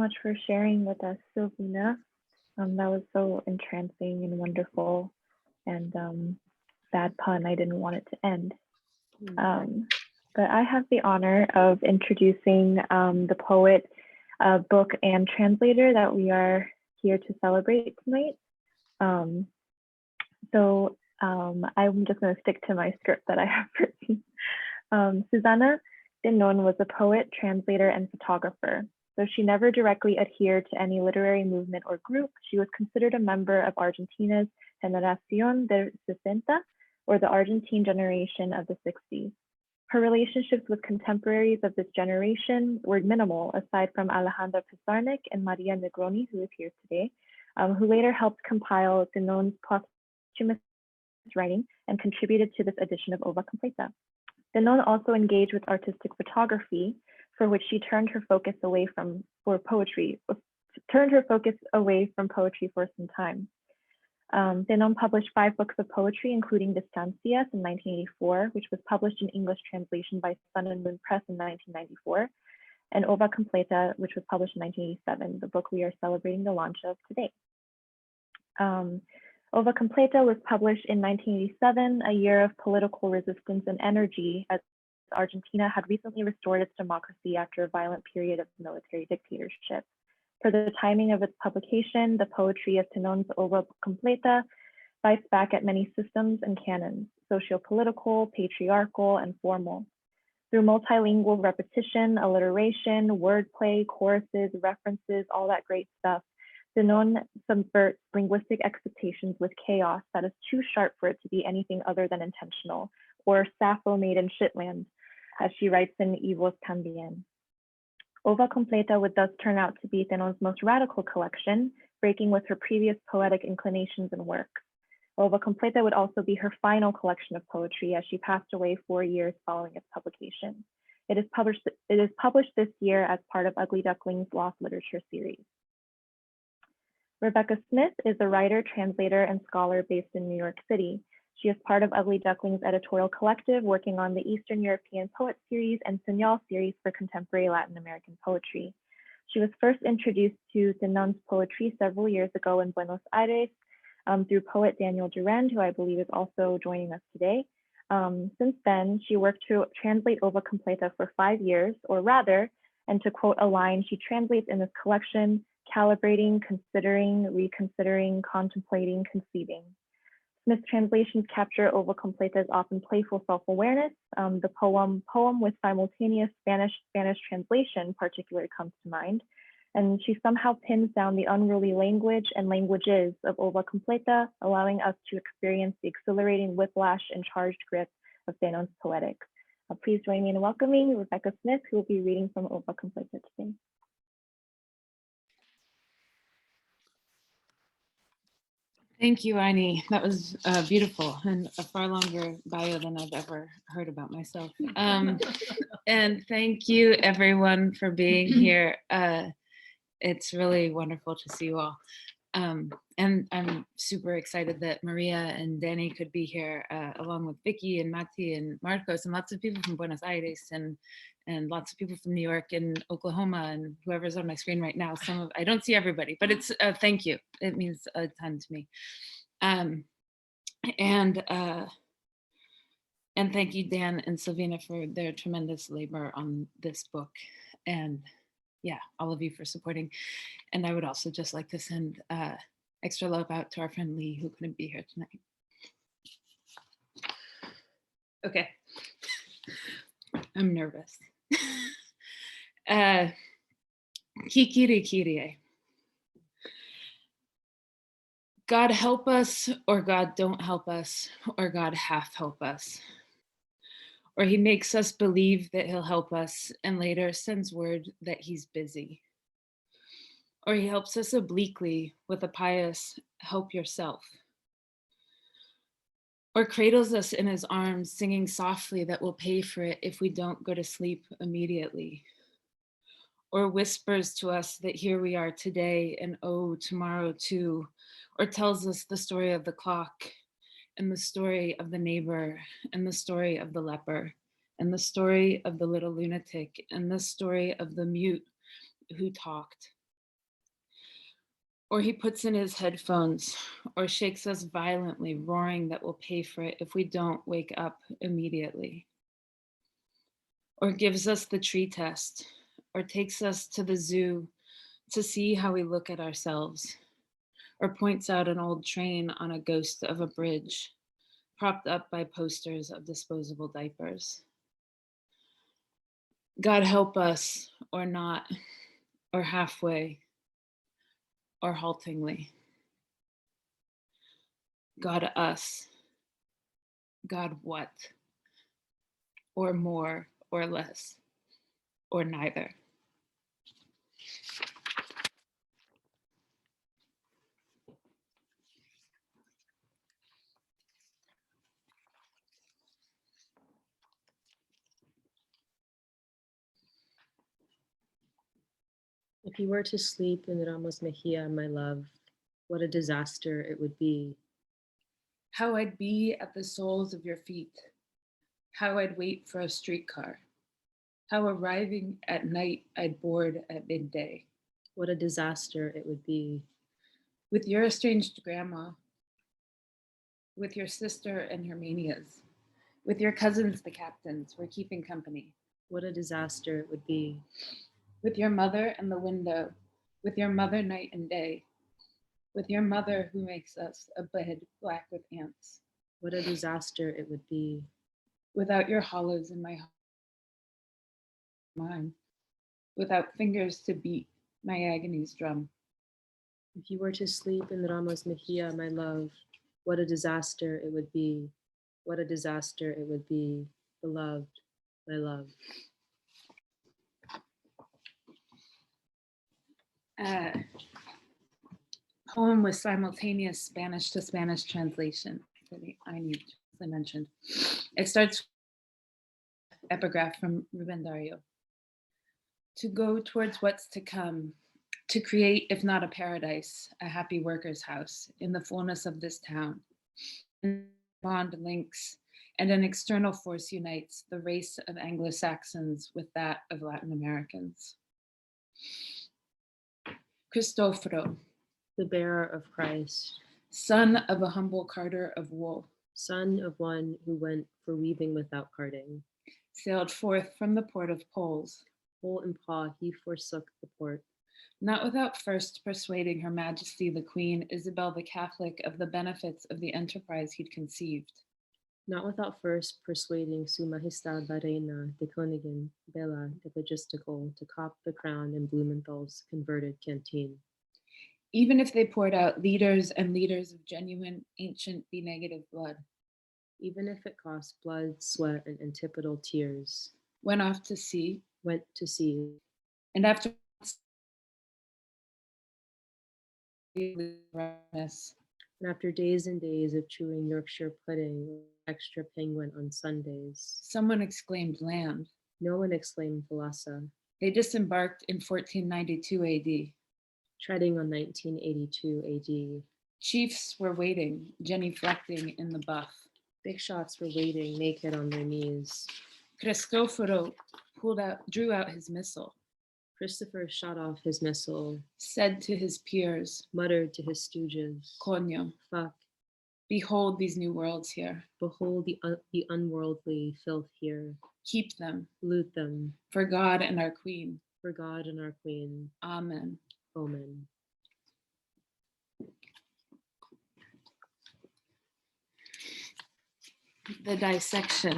much for sharing with us, Sylvina. That was so entrancing and wonderful. And bad pun, I didn't want it to end. But I have the honor of introducing the poet, book, and translator that we are here to celebrate tonight. I'm just going to stick to my script that I have written. Susana Thenon was a poet, translator, and photographer. Though she never directly adhered to any literary movement or group, she was considered a member of Argentina's Generación de Sesenta, or the Argentine generation of the 60s. Her relationships with contemporaries of this generation were minimal, aside from Alejandra Pizarnik and Maria Negroni, who is here today, who later helped compile Thenon's posthumous writing and contributed to this edition of Ova Completa. Thenon also engaged with artistic photography, for which she turned her focus away from poetry for some time. Thenon published 5 books of poetry, including Distancias in 1984, which was published in English translation by Sun and Moon Press in 1994, and Ova Completa, which was published in 1987, the book we are celebrating the launch of today. Ova Completa was published in 1987, a year of political resistance and energy, as Argentina had recently restored its democracy after a violent period of military dictatorship. For the timing of its publication, the poetry of Thenon's Ova Completa bites back at many systems and canons, socio-political, patriarchal, and formal. Through multilingual repetition, alliteration, wordplay, choruses, references, all that great stuff, Thenon subverts linguistic expectations with chaos that is too sharp for it to be anything other than intentional, or Sappho made in shitland, as she writes in Ivos Tambien. Ova Completa would thus turn out to be Thenon's most radical collection, breaking with her previous poetic inclinations and work. Ova Completa would also be her final collection of poetry, as she passed away 4 years following its publication. It is published this year as part of Ugly Duckling's Lost Literature series. Rebekah Smith is a writer, translator, and scholar based in New York City. She is part of Ugly Duckling's editorial collective, working on the Eastern European Poet Series and Señal series for contemporary Latin American poetry. She was first introduced to Thenon's poetry several years ago in Buenos Aires through poet Daniel Durand, who I believe is also joining us today. Since then, she worked to translate Ova Completa for 5 years, or rather, and to quote a line she translates in this collection, calibrating, considering, reconsidering, contemplating, conceiving. Smith's translations capture Ova Completa's often playful self-awareness. The poem with simultaneous Spanish translation particularly comes to mind. And she somehow pins down the unruly language and languages of Ova Completa, allowing us to experience the exhilarating whiplash and charged grip of Thenon's poetics. Please join me in welcoming Rebekah Smith, who will be reading from Ova Completa today. Thank you, Ani. That was beautiful and a far longer bio than I've ever heard about myself. And thank you, everyone, for being here. It's really wonderful to see you all. And I'm super excited that Maria and Danny could be here, along with Vicky and Mati and Marcos and lots of people from Buenos Aires and lots of people from New York and Oklahoma and whoever's on my screen right now. I don't see everybody, but it's thank you. It means a ton to me. And thank you, Dan and Sylvina, for their tremendous labor on this book. And yeah, all of you for supporting. And I would also just like to send extra love out to our friend Lee, who couldn't be here tonight. Okay, I'm nervous. Kikiri Kirie. God help us, or God don't help us, or God half help us. Or he makes us believe that he'll help us and later sends word that he's busy. Or he helps us obliquely with a pious help yourself. Or cradles us in his arms, singing softly that we'll pay for it if we don't go to sleep immediately. Or whispers to us that here we are today and oh, tomorrow too. Or tells us the story of the clock and the story of the neighbor and the story of the leper and the story of the little lunatic and the story of the mute who talked Or he puts in his headphones or shakes us violently, roaring that we'll pay for it if we don't wake up immediately. Or gives us the tree test, or takes us to the zoo to see how we look at ourselves, or points out an old train on a ghost of a bridge, propped up by posters of disposable diapers. God help us, or not, or halfway, or haltingly. God us. God what? Or more, or less, or neither. If you were to sleep in Ramos Mejia, my love, what a disaster it would be. How I'd be at the soles of your feet. How I'd wait for a streetcar. How arriving at night I'd board at midday. What a disaster it would be. With your estranged grandma. With your sister and her manias. With your cousins, the captains, we're keeping company. What a disaster it would be. With your mother and the window. With your mother night and day. With your mother who makes us a bed black with ants. What a disaster it would be. Without your hollows in my mind. Without fingers to beat my agony's drum. If you were to sleep in Ramos Mejia, my love, what a disaster it would be. What a disaster it would be. Beloved, my love. Poem with simultaneous Spanish to Spanish translation that I need to mention. It starts with epigraph from Ruben Dario. To go towards what's to come, to create, if not a paradise, a happy worker's house in the fullness of this town. And bond links, and an external force unites the race of Anglo-Saxons with that of Latin Americans. Cristoforo, The bearer of Christ, son of a humble carter of wool, son of one who went for weaving without carding. sailed forth from the port of Poles. Pole and paw he forsook the port. Not without first persuading Her Majesty the Queen Isabel the Catholic of the benefits of the enterprise he'd conceived. Not without first persuading Su Majestad la Reina de Königin Bella de Logistical to cop the crown in Blumenthal's converted canteen. Even if they poured out liters and liters of genuine, ancient, be-negative blood. Even if it cost blood, sweat, and antipodal tears. Went off to sea. Went to sea. And after And after days and days of chewing Yorkshire pudding, extra penguin on Sundays. Someone exclaimed land. No one exclaimed Thalassa. They disembarked in 1492 AD. Treading on 1982 AD. Chiefs were waiting, genuflecting in the buff. Big shots were waiting, naked on their knees. Cristoforo drew out his missile. Christopher shot off his missile. Said to his peers. Muttered to his stooges. Coño. Fuck. Behold these new worlds here. Behold the unworldly filth here. Keep them. Loot them. For God and our Queen. For God and our Queen. Amen. Amen. The dissection.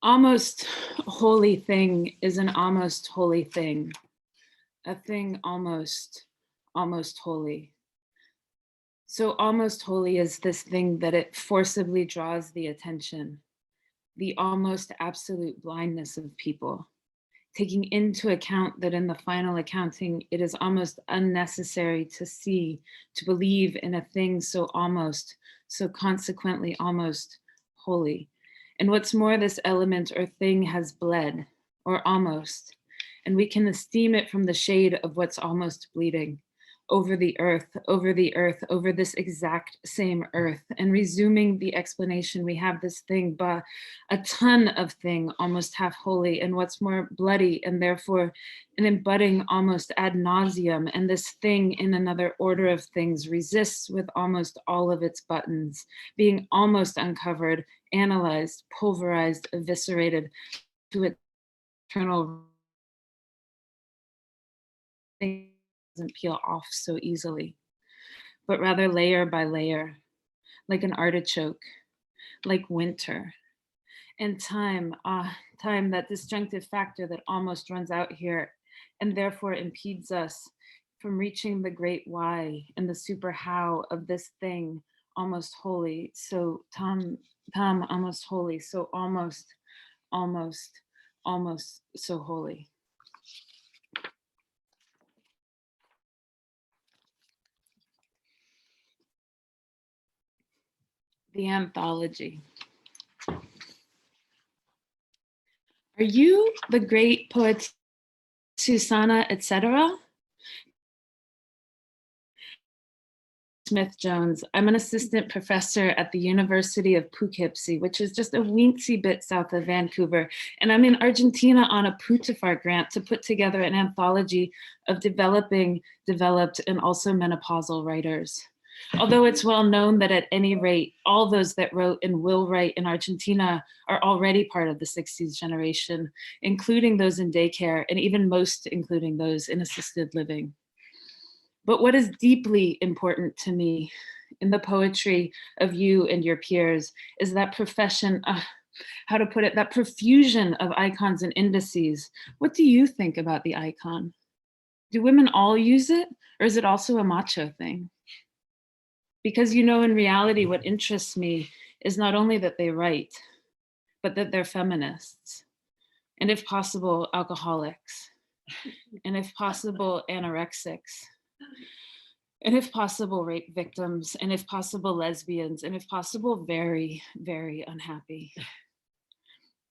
Almost holy thing is an almost holy thing. A thing almost holy. So almost holy is this thing that it forcibly draws the attention, the almost absolute blindness of people, taking into account that in the final accounting, it is almost unnecessary to see, to believe in a thing so almost, so consequently almost holy. And what's more, this element or thing has bled, or almost, and we can esteem it from the shade of what's almost bleeding, over the earth, over the earth, over this exact same earth. And resuming the explanation, we have this thing, ba, a ton of thing, almost half holy, and what's more bloody, and therefore an embudding almost ad nauseum. And this thing in another order of things resists with almost all of its buttons, being almost uncovered, analyzed, pulverized, eviscerated to its eternal thing doesn't peel off so easily, but rather layer by layer, like an artichoke, like winter. And time, time, that disjunctive factor that almost runs out here and therefore impedes us from reaching the great why and the super how of this thing almost holy. So tam almost holy, so almost so holy. The anthology. Are you the great poet Susana, etc.? Smith Jones. I'm an assistant professor at the University of Poughkeepsie, which is just a weensy bit south of Vancouver. And I'm in Argentina on a Putifar grant to put together an anthology of developed, and also menopausal writers. Although it's well known that at any rate, all those that wrote and will write in Argentina are already part of the 60s generation, including those in daycare, and even most including those in assisted living. But what is deeply important to me in the poetry of you and your peers is that profession, how to put it, that profusion of icons and indices. What do you think about the icon? Do women all use it, or is it also a macho thing? Because in reality, what interests me is not only that they write, but that they're feminists, and if possible, alcoholics, and if possible, anorexics, and if possible, rape victims, and if possible, lesbians, and if possible, very, very unhappy.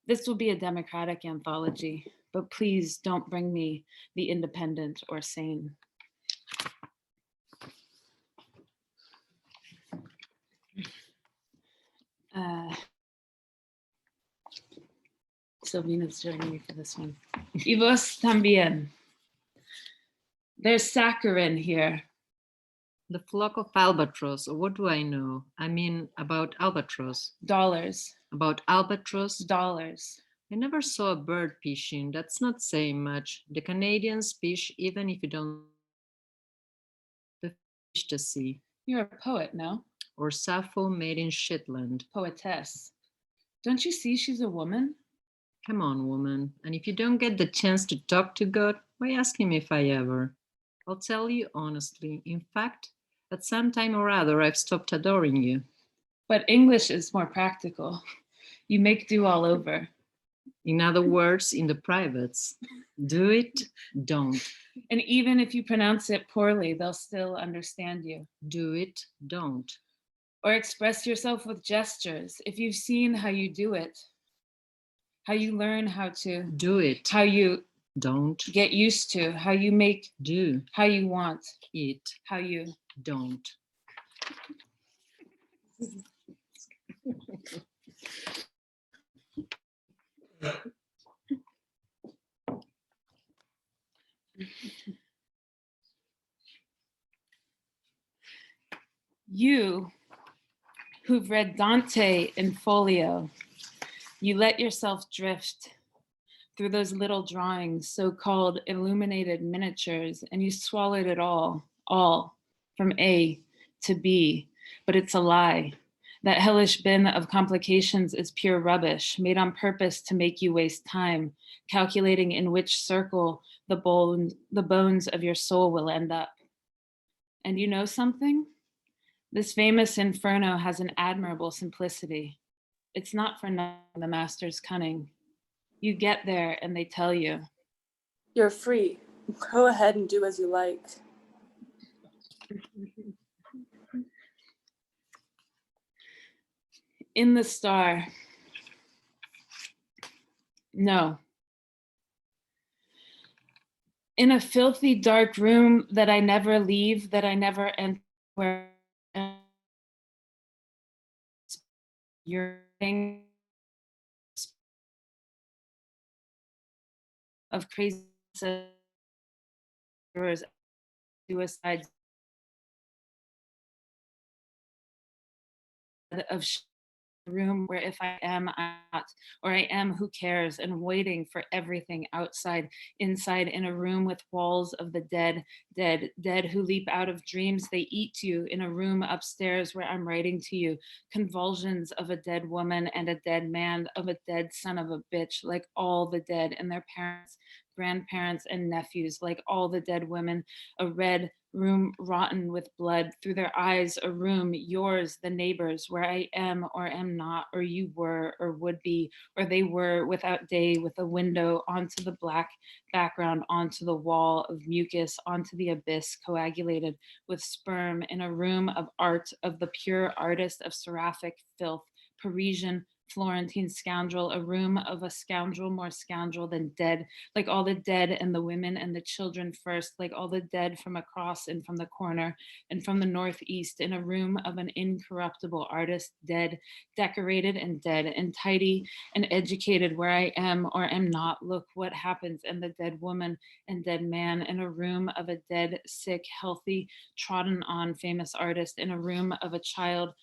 This will be a democratic anthology, but please don't bring me the independent or sane. Sylvina's joining me for this one. Y vos también. There's saccharin here. The flock of albatross, or what do I know? I mean, about albatross. Dollars. About albatross? Dollars. I never saw a bird fishing. That's not saying much. The Canadians fish even if you don't the fish to sea. You're a poet, no? Or Sappho made in Shetland. Poetess. Don't you see she's a woman? Come on, woman. And if you don't get the chance to talk to God, why ask him if I ever? I'll tell you honestly. In fact, at some time or other, I've stopped adoring you. But English is more practical. You make do all over. In other words, in the privates. Do it, don't. And even if you pronounce it poorly, they'll still understand you. Do it, don't. Or express yourself with gestures. If you've seen how you do it, how you learn how to do it, how you don't get used to, how you make do, how you want it, how you don't. You who've read Dante in folio, you let yourself drift through those little drawings, so-called illuminated miniatures, and you swallowed it all from A to B, but it's a lie. That hellish bin of complications is pure rubbish, made on purpose to make you waste time, calculating in which circle the bones of your soul will end up. And you know something? This famous inferno has an admirable simplicity. It's not for nothing the master's cunning. You get there and they tell you. You're free. Go ahead and do as you like. In the star. No. in a filthy dark room that I never leave, that I never enter, where you're of crazy suicides of room where if I am, I'm not, or I am, who cares, and waiting for everything outside, inside, in a room with walls of the dead, dead, dead who leap out of dreams. They eat you in a room upstairs where I'm writing to you, convulsions of a dead woman and a dead man, of a dead son of a bitch, like all the dead and their parents, grandparents, and nephews, like all the dead women, a red room rotten with blood, through their eyes a room, yours, the neighbors, where I am or am not, or you were or would be, or they were, without day, with a window onto the black background, onto the wall of mucus, onto the abyss, coagulated with sperm, in a room of art, of the pure artist of seraphic filth, Parisian, Florentine scoundrel, a room of a scoundrel more scoundrel than dead, like all the dead and the women and the children first, like all the dead from across and from the corner and from the northeast, in a room of an incorruptible artist, dead, decorated and dead, and tidy and educated, where I am or am not, look what happens, and the dead woman and dead man, in a room of a dead, sick, healthy, trodden on famous artist, in a room of a child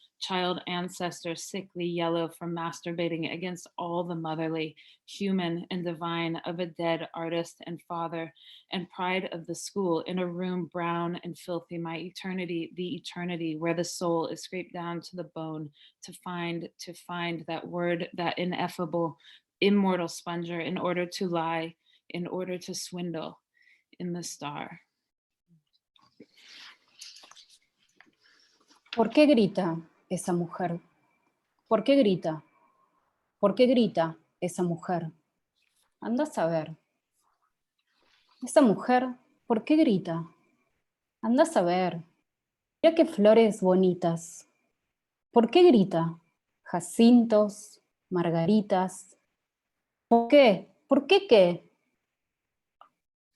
ancestor, sickly yellow from masturbating against all the motherly, human and divine, of a dead artist and father and pride of the school, in a room brown and filthy, my eternity, the eternity where the soul is scraped down to the bone, to find that word, that ineffable, immortal sponger, in order to lie, in order to swindle in the star. ¿Por qué grita esa mujer? ¿Por qué grita? ¿Por qué grita esa mujer? Anda a saber. Esa mujer, ¿por qué grita? Anda a saber. Mira qué flores bonitas. ¿Por qué grita? Jacintos, margaritas. ¿Por qué? ¿Por qué qué?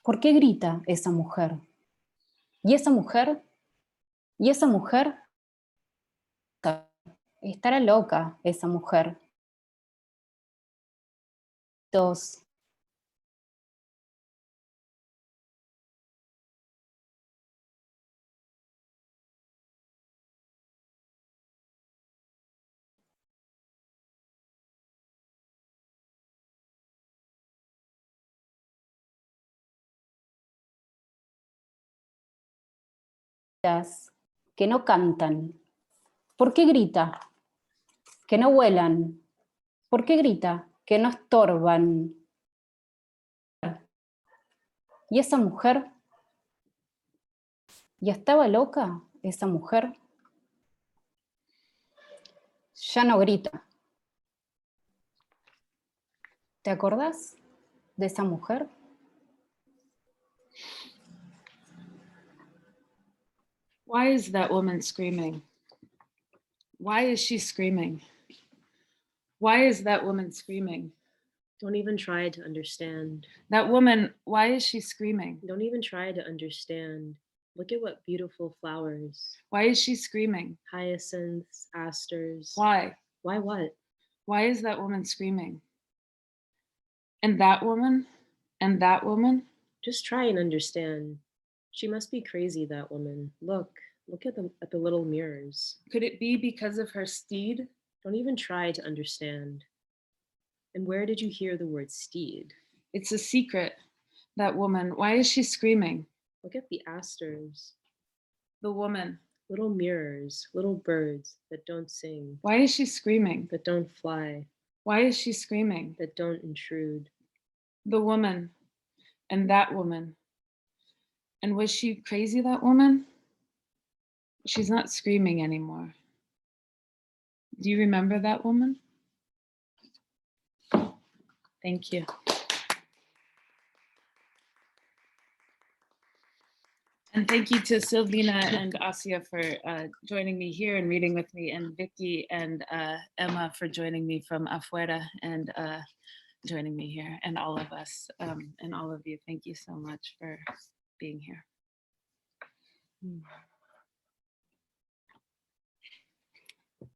¿Por qué grita esa mujer? ¿Y esa mujer? ¿Y esa mujer? Estará loca esa mujer. Dos. Que no cantan. ¿Por qué grita? Que no vuelan. ¿Por qué grita? Que no estorban. ¿Y esa mujer? ¿Ya estaba loca esa mujer? Ya no grita. ¿Te acordás de esa mujer? Why is that woman screaming? Why is she screaming? Why is that woman screaming? Don't even try to understand. That woman, why is she screaming? Don't even try to understand. Look at what beautiful flowers. Why is she screaming? Hyacinths, asters. Why? Why what? Why is that woman screaming? And that woman? And that woman? Just try and understand. She must be crazy, that woman. Look at the little mirrors. Could it be because of her steed? Don't even try to understand. And where did you hear the word steed? It's a secret, that woman. Why is she screaming? Look at the asters. The woman. Little mirrors, little birds that don't sing. Why is she screaming? That don't fly. Why is she screaming? That don't intrude. The woman. And that woman. And was she crazy, that woman? She's not screaming anymore. Do you remember that woman? Thank you. And thank you to Silvina and Asia for joining me here and reading with me, and Vicky and Emma for joining me from afuera. And joining me here, and all of us, and all of you. Thank you so much for being here.